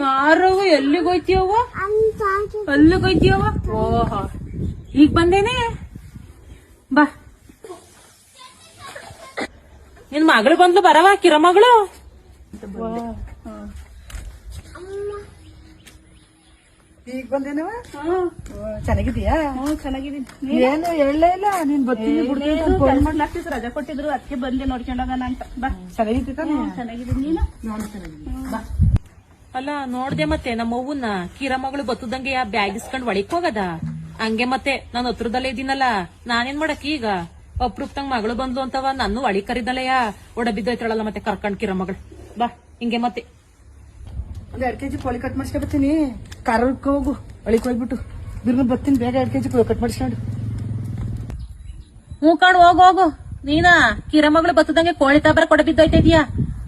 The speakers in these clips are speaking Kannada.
ಯಾರವ ಎಲ್ಲಿಗೆ ಹೋಯ್ತೀಯವ್ವ? ಅಲ್ಲಿಗೆ ಹೋಯ್ತೀಯವ್ವ? ಓಹೋ ಈಗ ಬಂದೇನೆ. ಬಾ ನಿನ್ ಮಗಳು ಬಂದ್ಲು ಬರವ ಕಿರ ಮಗಳು. ಈಗ ಬಂದೇನವ? ಚೆನ್ನಾಗಿದೀಯಾ? ಚೆನ್ನಾಗಿದ್ದೀನಿ. ಏನು ಹೇಳಲೇ ಇಲ್ಲ ನೀನ್ ಬರ್ತೀನಿ ಬಿಡ್ತೀನಿ ರಜಾ ಕೊಟ್ಟಿದ್ರು ಅದಕ್ಕೆ ಬಂದೆ ನೋಡ್ಕೊಂಡೋಗೋಣ ಅಂತ. ಬಾ ಚೆನ್ನಾಗಿದ್ದೀ ತಾನೆ? ಚೆನ್ನಾಗಿದ್ದೀನಿ. ನೀನು? ನಾನು ಚೆನ್ನಾಗಿದ್ದೀನಿ. ಬಾ. ಅಲ್ಲ ನೋಡ್ದೆ ಮತ್ತೆ ನಮ್ಮ ಅವ್ವನ್ನ ಕಿರ ಮಗಳು ಬತ್ತದಂಗೆ ಬ್ಯಾಗ್ ಇಸ್ಕೊಂಡ್ ಒಳಿಕ್ ಹೋಗದ ಹಂಗೆ. ಮತ್ತೆ ನಾನು ಹತ್ರದಲ್ಲೇ ಇದೀನಲ್ಲ, ನಾನೇನ್ ಮಾಡಕ್ ಈಗ? ಅಪ್ರೂಪ್ತಂಗ್ ಮಗಳು ಬಂದ್ಲು ಅಂತವ ನಾನು ಒಳಿ ಕರಿದಲ್ಲಯ್ಯ ಒಡ ಬಿದ್ದೋಯ್ತಾಳಲ್ಲ ಮತ್ತೆ ಕರ್ಕೊಂಡ್ ಕಿರ ಮಗಳು. ಬಾ ಹಿಂಗೆ ಮತ್ತೆ ಒಂದ್ 2 kg ಕೋಳಿ ಕಟ್ ಮಾಡಿಸ್ಕೊಂಡ್ ಬರ್ತೀನಿ. ಕಾರಕ್ಕೆ ಹೋಗು, ಒಳಿಕ್ ಹೋಗ್ಬಿಟ್ಟು ಬಿರ್ನ ಬರ್ತೀನಿ ಬೇಗ. 2 kg ಕೋಳಿ ಕಟ್ ಮಾಡಿಸ್ಕೊಂಡು. ಹ್ಞೂ ಕಾಣ್ ಹೋಗು. ನೀನಾ ಕಿರ ಮಗಳು ಬತ್ತದಂಗೆ ಕೋಳಿ ತಾಬರ ಕೊಡ ಬಿದ್ದೋಯ್ತಾ ಇದೀಯಾ?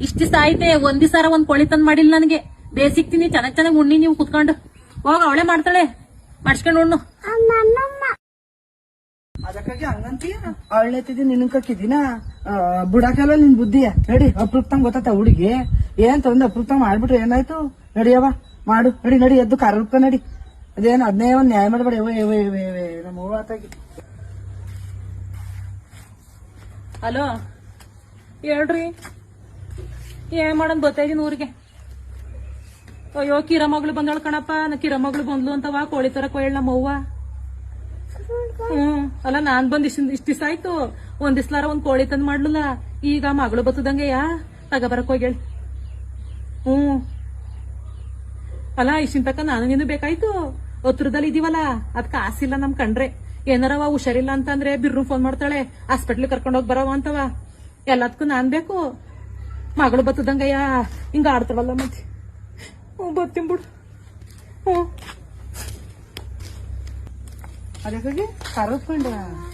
ಇಷ್ಟ ದಿವಸ ಆಯ್ತೆ ಒಂದ್ ದಿವಸ ಒಂದ್ ಕೋಳಿ ತಂದ್ ಮಾಡಿಲ್ಲ ನನಗೆ. ಬೇಸಿಕ್ತೀನಿ ಚೆನ್ನಾಗ್ ಉಣ್ಣಿ ನೀವು ಕುತ್ಕೊಂಡು. ಹೋಗ ಅವಳೆ ಮಾಡ್ತಾಳೆ, ಮಾಡ್ಸ್ಕೊಂಡ್ ಉಣ್ಣು. ಅದಕ್ಕಾಗಿ ಹಂಗಂತೀಯ? ಅವಳೆತ್ತಿದಿ ನಿನ್ ಕಕ್ಕಿದಿನ ಬುಡಾಕಲ್ಲ ನಿನ್ ಬುದ್ಧಿಯ. ನಡಿ ಅಪ್ರೂಪ್ತಂಗ್ ಗೊತ್ತಾತ ಹುಡುಗಿ ಏನ್ ತಂದ್ ಅಪ್ರೂಪ್ತಂಗ್ ಮಾಡ್ಬಿಟ್ರೆ ಏನಾಯ್ತು? ನಡಿಯವ ಮಾಡು. ನಡಿ ಎದ್ದು ಕಾರಕ್ಕ ನಡಿ. ಅದೇನು ಅದನ್ನೇ ಒಂದ್ ನ್ಯಾಯ ಮಾಡ್ಬೇಡ. ನಮ್ಮ ಹೂವ ಆತಾಗಿ. ಹಲೋ ಹೇಳ್ರಿ, ಏನ್ ಮಾಡನ್ ಬರ್ತಾ ಇದೀನಿ ಊರಿಗೆ. ಅಯ್ಯೋ ಕಿರ ಮಗಳು ಬಂದಳ ಕಣಪ್ಪ. ಕಿರ ಮಗಳು ಬಂದ್ಲು ಅಂತವಾ ಕೋಳಿ ತರಕ್ ಹೇಳ ನಮ್ಮ ಅವ್ವ. ಅಲ್ಲ ನಾನ್ ಬಂದ್ ಇಷ್ಟ ದಿವಸ ಆಯ್ತು. ಒಂದ್ ದಿವ್ಸಲಾರ ಒಂದ್ ಕೋಳಿ ತಂದ್ ಮಾಡ್ಲಲ್ಲ. ಈಗ ಮಗಳು ಬತ್ತದಂಗೆ ತಗಬರಕ್ ಹೋಗ್ಯಾಳ. ಅಲ್ಲ ಇಷ್ಟಿನ ತಕ್ಕ ನಾನು ನೀನು ಬೇಕಾಯ್ತು. ಹತ್ರದಲ್ಲಿ ಇದೀವಲ್ಲ ಅದ್ ಕಾಸಿಲ್ಲ ನಮ್ ಕಂಡ್ರೆ. ಏನಾರವ ಹುಷಾರಿಲ್ಲ ಅಂತಂದ್ರೆ ಬಿರ್ರು ಫೋನ್ ಮಾಡ್ತಾಳೆ, ಹಾಸ್ಪಿಟ್ಲ್ ಕರ್ಕೊಂಡ್ ಹೋಗ್ ಬರವ ಅಂತವ. ಎಲ್ಲದಕ್ಕೂ ನಾನ್ ಬೇಕು. ಮಗಳು ಬತ್ತದಂಗಯ್ಯ ಹಿಂಗ ಆಡ್ತಾವಲ್ಲ ಮತ್ತೆ. ಬರ್ತೀನಿ ಬಿಡು. ಅದಕ್ಕಾಗಿ ಕರ್ಕೊಂಡ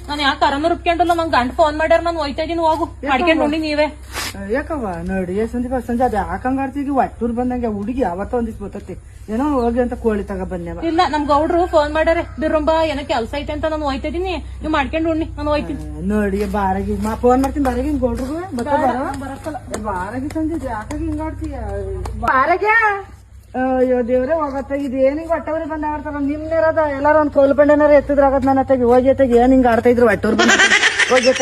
ನಾನು ಯಾಕೆ ಕರನ ರುಬ್ಕೊಂಡಲ್ಲ. ನಂಗೆ ಗಂಡ ಫೋನ್ ಮಾಡ್ಯಾರ, ನಾನು ಹೋಯ್ತಾ ಇದೀನಿ. ಹೋಗು ಮಾಡ್ಕೊಂಡ್ ನೋಡಿ ನೀವೇ. ಯಾಕವ್ವ ನೋಡಿ ಸಂಜೆ ಸಂಜೆ ಅದ್ ಯಾಕಂಗ ಆಡ್ತಿದ್ವಿ? ಒಟ್ಟೂರ್ ಬಂದಂಗೆ ಹುಡುಗಿ ಅವತ್ತ ಒಂದಿಸ್ ಬರ್ತತಿ. ಏನೋ ಹೋಗಿ ಅಂತ ಕೋಳಿ ತಗ ಬಂದ್ಯಾವ. ಇಲ್ಲ ನಮ್ ಗೌಡ್ರು ಫೋನ್ ಮಾಡ್ಯಾರೆ, ಬಿರ್ರಂಬ ಏನೋ ಕೆಲ್ಸ ಐತೆ ಅಂತ. ನಾನು ಹೋಯ್ತಾ ಇದೀನಿ, ನೀವು ಮಾಡ್ಕೊಂಡ್ ಉಣ್ಣಿ, ನಾನು ಹೋಯ್ತೀನಿ. ನೋಡಿ ಬಾರಾಗಿ ಫೋನ್ ಮಾಡ್ತೀನಿ. ಬಾರಾಗಿ ಗೌಡ್ರಿಗೂ ಬರಕ್ಕಲ್ಲ. ಬಾರಾಗಿ ಸಂಜೆ ಯಾಕಾಗಿ ಹಿಂಗ ಆಡ್ತೀಯ? ಬಾರಾಗ್ಯಾ ಅಯ್ಯೋ ದೇವ್ರೆ ಹೋಗತ್ತ. ಇದೇನ್ ಹಿಂಗ ಒಟ್ಟವ್ರಿ ಬಂದ ಆಡ್ತಾರ. ನಿಮ್ನೇರದ ಎಲ್ಲಾರ ಒಂದ್ ಕೋಲ್ ಬಂಡೇನಾರ ಎತ್ತಿದ್ರಾಗತ್ ನನ್ನ ತೆಗಿ ಹೋಗಿ ತೆಗಿ. ಏನ್ ಹಿಂಗ ಆಡ್ತಾ ಇದ್ರು ಒಟ್ಟೂರ್ ಬಂದ ಹೋಗಿ